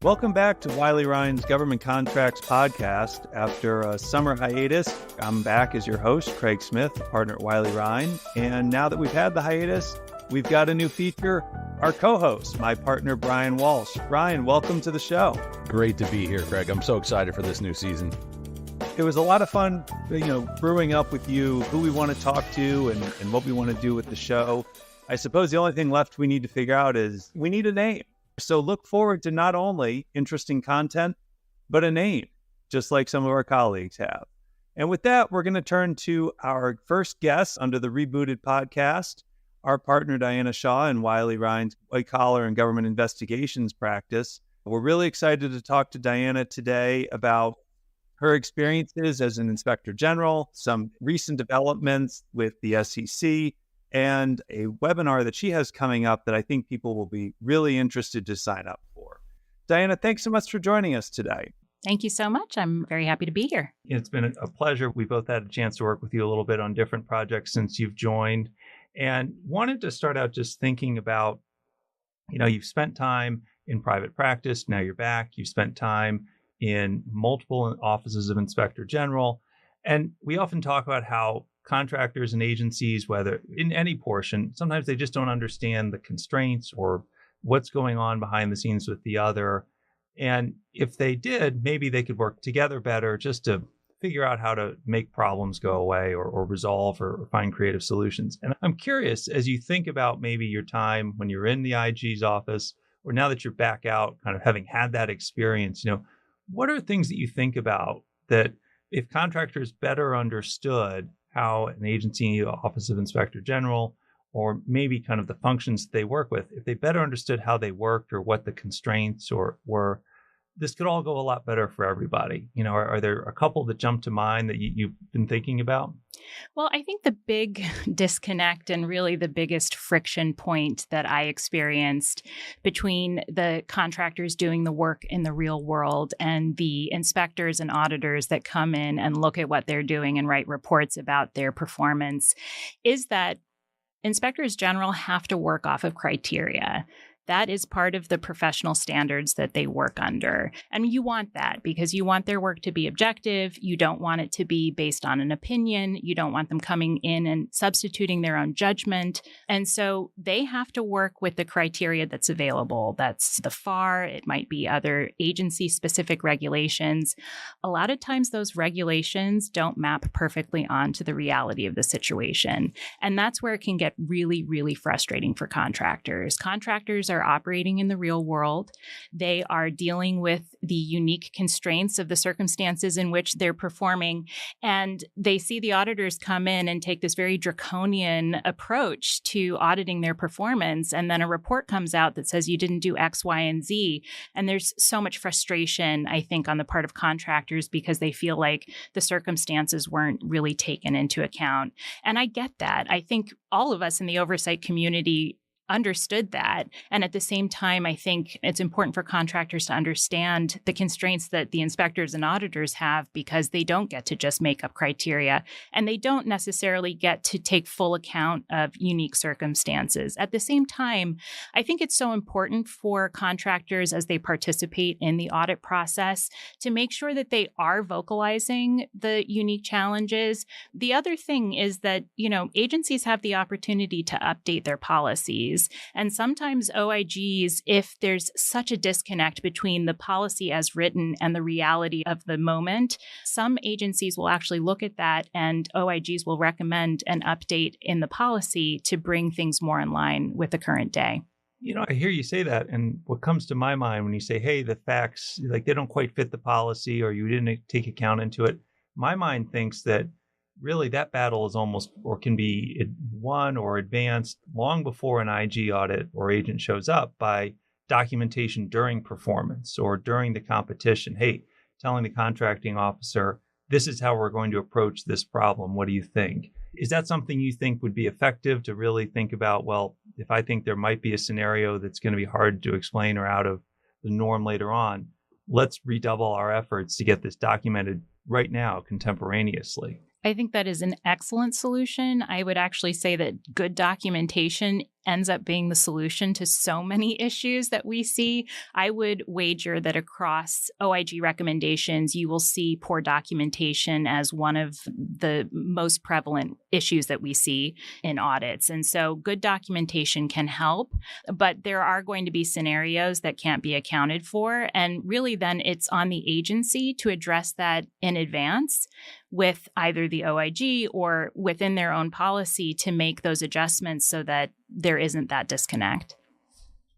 Welcome back to Wiley Ryan's Government Contracts podcast. After a summer hiatus, I'm back as your host, Craig Smith, partner at Wiley Ryan. And now that we've had the hiatus, we've got a new feature, our co-host, my partner, Brian Walsh. Brian, welcome to the show. Great to be here, Craig. I'm so excited for this new season. It was a lot of fun, brewing up with you who we want to talk to and what we want to do with the show. I suppose the only thing left we need to figure out is we need a name. So look forward to not only interesting content, but a name, just like some of our colleagues have. And with that, we're going to turn to our first guest under the Rebooted podcast, our partner, Diana Shaw, in Wiley Ryan's white collar and government investigations practice. We're really excited to talk to Diana today about her experiences as an inspector general, some recent developments with the SEC, and a webinar that she has coming up that I think people will be really interested to sign up for. Diana, thanks so much for joining us today. Thank you so much. I'm very happy to be here. It's been a pleasure. We both had a chance to work with you a little bit on different projects since you've joined, and wanted to start out just thinking about, you've spent time in private practice. Now you're back. You've spent time in multiple offices of inspector general. And we often talk about how contractors and agencies, whether in any portion, sometimes they just don't understand the constraints or what's going on behind the scenes with the other. And if they did, maybe they could work together better just to figure out how to make problems go away or resolve or find creative solutions. And I'm curious, as you think about maybe your time when you're in the IG's office, or now that you're back out, kind of having had that experience, what are things that you think about that if contractors better understood how an agency, Office of Inspector General, or maybe kind of the functions they work with, if they better understood how they worked or what the constraints were, this could all go a lot better for everybody. Are there a couple that jump to mind that you've been thinking about? Well, I think the big disconnect and really the biggest friction point that I experienced between the contractors doing the work in the real world and the inspectors and auditors that come in and look at what they're doing and write reports about their performance is that inspectors general have to work off of criteria. That is part of the professional standards that they work under. And you want that because you want their work to be objective. You don't want it to be based on an opinion. You don't want them coming in and substituting their own judgment. And so they have to work with the criteria that's available. That's the FAR. It might be other agency-specific regulations. A lot of times those regulations don't map perfectly onto the reality of the situation. And that's where it can get really, really frustrating for contractors. Contractors are operating in the real world. They are dealing with the unique constraints of the circumstances in which they're performing. And they see the auditors come in and take this very draconian approach to auditing their performance. And then a report comes out that says you didn't do X, Y, and Z. And there's so much frustration, I think, on the part of contractors because they feel like the circumstances weren't really taken into account. And I get that. I think all of us in the oversight community understood that. And at the same time, I think it's important for contractors to understand the constraints that the inspectors and auditors have because they don't get to just make up criteria and they don't necessarily get to take full account of unique circumstances. At the same time, I think it's so important for contractors as they participate in the audit process to make sure that they are vocalizing the unique challenges. The other thing is that, agencies have the opportunity to update their policies. And sometimes OIGs, if there's such a disconnect between the policy as written and the reality of the moment, some agencies will actually look at that and OIGs will recommend an update in the policy to bring things more in line with the current day. I hear you say that. And what comes to my mind when you say, hey, the facts, they don't quite fit the policy or you didn't take account into it, my mind thinks that really that battle is almost or can be won or advanced long before an IG audit or agent shows up by documentation during performance or during the competition. Hey, telling the contracting officer, this is how we're going to approach this problem. What do you think? Is that something you think would be effective to really think about, well, if I think there might be a scenario that's going to be hard to explain or out of the norm later on, let's redouble our efforts to get this documented right now, contemporaneously? I think that is an excellent solution. I would actually say that good documentation ends up being the solution to so many issues that we see. I would wager that across OIG recommendations, you will see poor documentation as one of the most prevalent issues that we see in audits. And so good documentation can help, but there are going to be scenarios that can't be accounted for. And really then it's on the agency to address that in advance with either the OIG or within their own policy to make those adjustments so that there isn't that disconnect.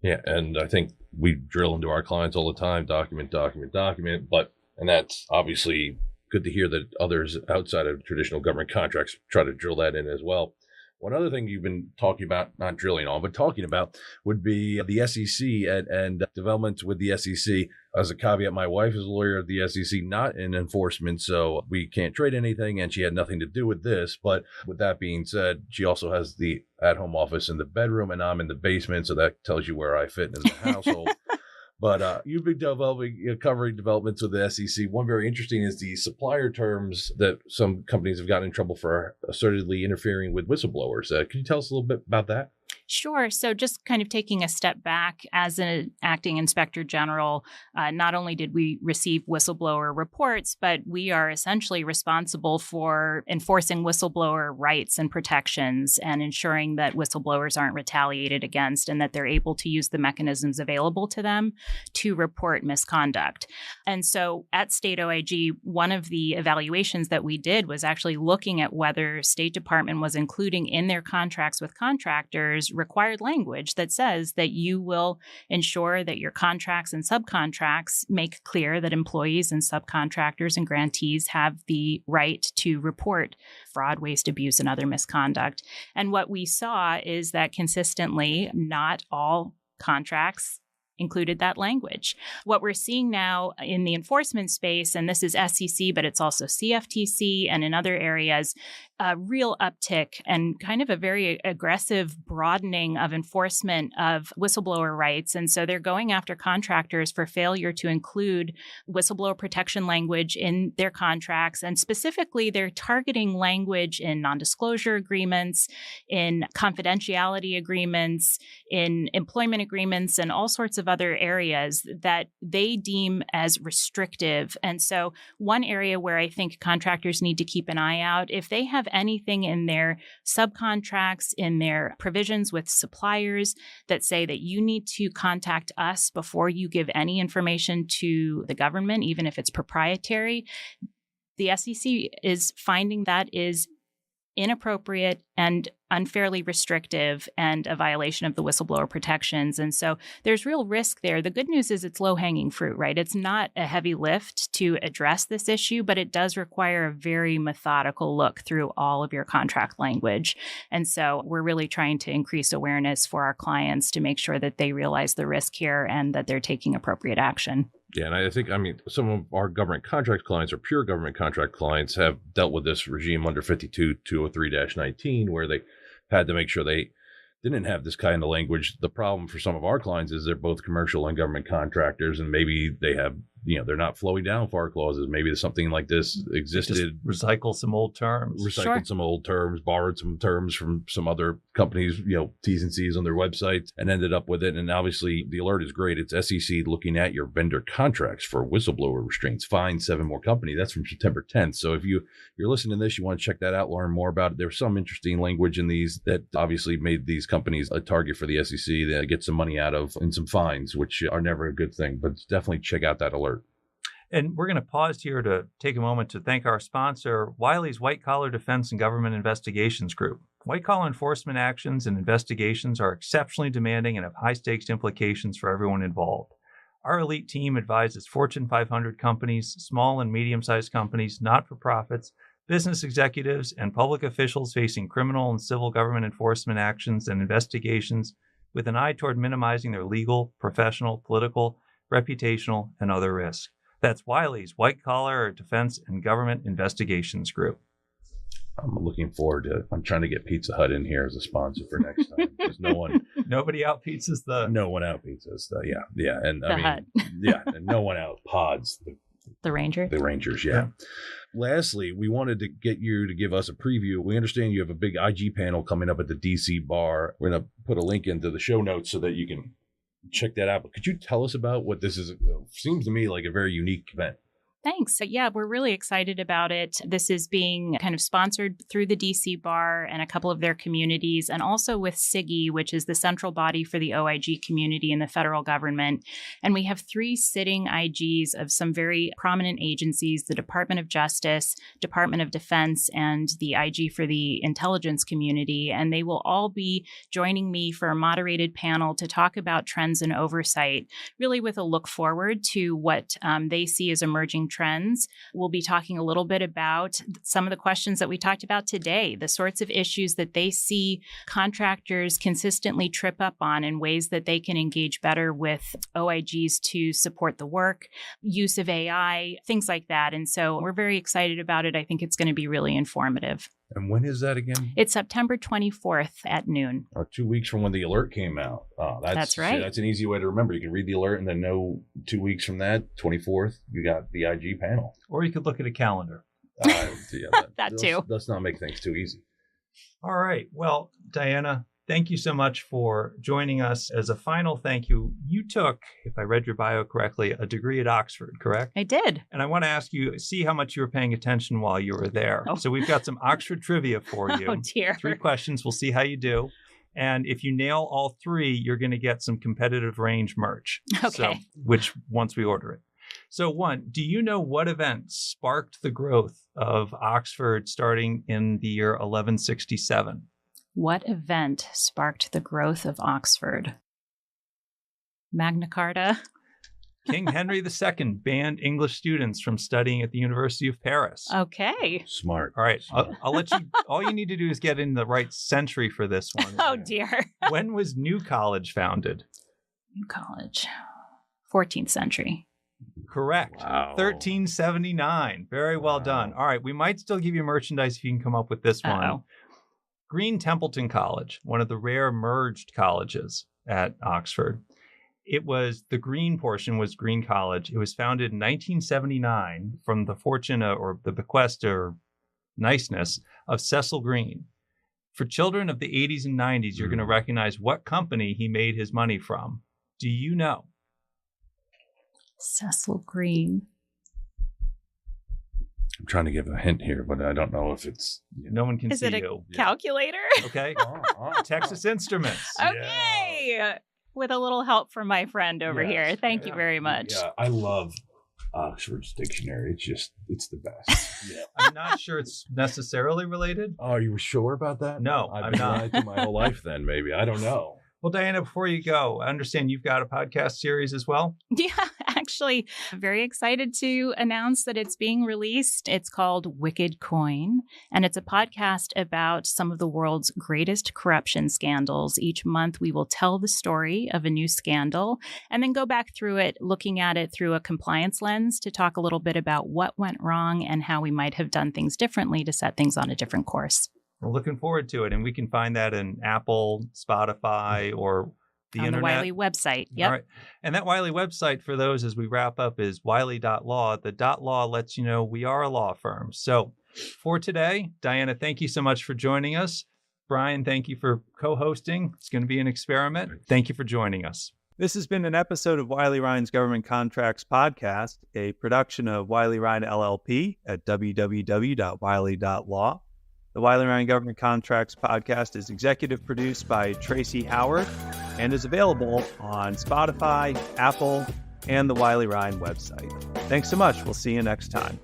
Yeah, and I think we drill into our clients all the time, document, and that's obviously good to hear that others outside of traditional government contracts try to drill that in as well. One other thing you've been talking about, not drilling on, but talking about would be the SEC and developments with the SEC. As a caveat, my wife is a lawyer at the SEC, not in enforcement, so we can't trade anything, and she had nothing to do with this. But with that being said, she also has the at-home office in the bedroom, and I'm in the basement, so that tells you where I fit in the household. But you've been covering developments with the SEC. One very interesting is the supplier terms that some companies have gotten in trouble for assertedly interfering with whistleblowers. Can you tell us a little bit about that? Sure. So just kind of taking a step back, as an acting inspector general, not only did we receive whistleblower reports, but we are essentially responsible for enforcing whistleblower rights and protections and ensuring that whistleblowers aren't retaliated against and that they're able to use the mechanisms available to them to report misconduct. And so at State OIG, one of the evaluations that we did was actually looking at whether State Department was including in their contracts with contractors required language that says that you will ensure that your contracts and subcontracts make clear that employees and subcontractors and grantees have the right to report fraud, waste, abuse, and other misconduct. And what we saw is that consistently, not all contracts included that language. What we're seeing now in the enforcement space, and this is SEC, but it's also CFTC and in other areas, a real uptick and kind of a very aggressive broadening of enforcement of whistleblower rights. And so they're going after contractors for failure to include whistleblower protection language in their contracts. And specifically, they're targeting language in non-disclosure agreements, in confidentiality agreements, in employment agreements, and all sorts of other areas that they deem as restrictive. And so one area where I think contractors need to keep an eye out, if they have anything in their subcontracts, in their provisions with suppliers that say that you need to contact us before you give any information to the government, even if it's proprietary, the SEC is finding that is inappropriate and unfairly restrictive and a violation of the whistleblower protections. And so there's real risk there. The good news is it's low-hanging fruit, right? It's not a heavy lift to address this issue, but it does require a very methodical look through all of your contract language. And so we're really trying to increase awareness for our clients to make sure that they realize the risk here and that they're taking appropriate action. Yeah, and I think, some of our government contract clients or pure government contract clients have dealt with this regime under 52203-19, where they had to make sure they didn't have this kind of language. The problem for some of our clients is they're both commercial and government contractors, and maybe they have, they're not flowing down FAR clauses. Maybe something like this existed. Just recycle some old terms. Recycled some old terms, borrowed some terms from some other companies, T's and C's on their websites, and ended up with it. And obviously the alert is great. It's SEC looking at your vendor contracts for whistleblower restraints. Find 7 more companies. That's from September 10th. So if you're listening to this, you want to check that out, learn more about it. There's some interesting language in these that obviously made these companies a target for the SEC that get some money out of and some fines, which are never a good thing. But definitely check out that alert. And we're going to pause here to take a moment to thank our sponsor, Wiley's White Collar Defense and Government Investigations Group. White collar enforcement actions and investigations are exceptionally demanding and have high stakes implications for everyone involved. Our elite team advises Fortune 500 companies, small and medium-sized companies, not-for-profits, business executives, and public officials facing criminal and civil government enforcement actions and investigations with an eye toward minimizing their legal, professional, political, reputational, and other risks. That's Wiley's White Collar Defense and Government Investigations Group. I'm looking forward to. I'm trying to get Pizza Hut in here as a sponsor for next time because nobody out pizzas no one out pizzas. Yeah, and the Hut. yeah, and no one out pods. The Rangers. The Rangers, yeah. lastly, we wanted to get you to give us a preview. We understand you have a big IG panel coming up at the DC bar. We're going to put a link into the show notes so that you can check that out. But could you tell us about what this is? It seems to me like a very unique event. Thanks. Yeah, we're really excited about it. This is being kind of sponsored through the DC Bar and a couple of their communities, and also with SIGI, which is the central body for the OIG community in the federal government. And we have 3 sitting IGs of some very prominent agencies, the Department of Justice, Department of Defense, and the IG for the intelligence community. And they will all be joining me for a moderated panel to talk about trends and oversight, really with a look forward to what they see as emerging trends. We'll be talking a little bit about some of the questions that we talked about today, the sorts of issues that they see contractors consistently trip up on in ways that they can engage better with OIGs to support the work, use of AI, things like that. And so we're very excited about it. I think it's going to be really informative. And when is that again? It's September 24th at noon. 2 weeks from when the alert came out. That's right. See, that's an ezy way to remember. You can read the alert and then know 2 weeks from that, 24th, you got the IG panel. Or you could look at a calendar. That too. Let's not make things too easy. All right. Well, Diana, thank you so much for joining us. As a final thank you, you took, if I read your bio correctly, a degree at Oxford, correct? I did. And I want to ask you, see how much you were paying attention while you were there. Oh. So we've got some Oxford trivia for you. Oh, dear. 3 questions. We'll see how you do. And if you nail all 3, you're going to get some competitive range merch. Okay. Which once we order it. So 1, do you know what event sparked the growth of Oxford starting in the year 1167? What event sparked the growth of Oxford? Magna Carta? King Henry II banned English students from studying at the University of Paris. Okay. Smart. All right. I'll let you, all you need to do is get in the right century for this one. Oh, dear. When was New College founded? New College. 14th century. Correct. Wow. 1379. Very well done. All right. We might still give you merchandise if you can come up with this one. Uh-oh. Green Templeton College, one of the rare merged colleges at Oxford. It was, the green portion was Green College. It was founded in 1979 from the fortune or the bequest or niceness of Cecil Green. For children of the 80s and 90s, you're going to recognize what company he made his money from. Do you know? Cecil Green. I'm trying to give a hint here, but I don't know if it's... No one can Is see it a you. calculator? Okay. Texas Instruments. Okay. With a little help from my friend over here. Thank you very much. Yeah, I love Oxford's dictionary. It's the best. Yeah. I'm not sure it's necessarily related. Oh, you were sure about that? No, I've I'm been not. lying to my whole life then, maybe. I don't know. Well, Diana, before you go, I understand you've got a podcast series as well. Yeah, actually, very excited to announce that it's being released. It's called Wicked Coin, and it's a podcast about some of the world's greatest corruption scandals. Each month, we will tell the story of a new scandal and then go back through it, looking at it through a compliance lens to talk a little bit about what went wrong and how we might have done things differently to set things on a different course. We're looking forward to it, and we can find that in Apple, Spotify, or the internet. On the Wiley website. Yep. All right. And that Wiley website for those as we wrap up is wiley.law. The .law lets you know we are a law firm. So for today, Diana, thank you so much for joining us. Brian, thank you for co-hosting. It's going to be an experiment. Thank you for joining us. This has been an episode of Wiley Ryan's Government Contracts Podcast, a production of Wiley Ryan LLP at www.wiley.law. The Wiley Ryan Government Contracts Podcast is executive produced by Tracy Howard and is available on Spotify, Apple, and the Wiley Ryan website. Thanks so much. We'll see you next time.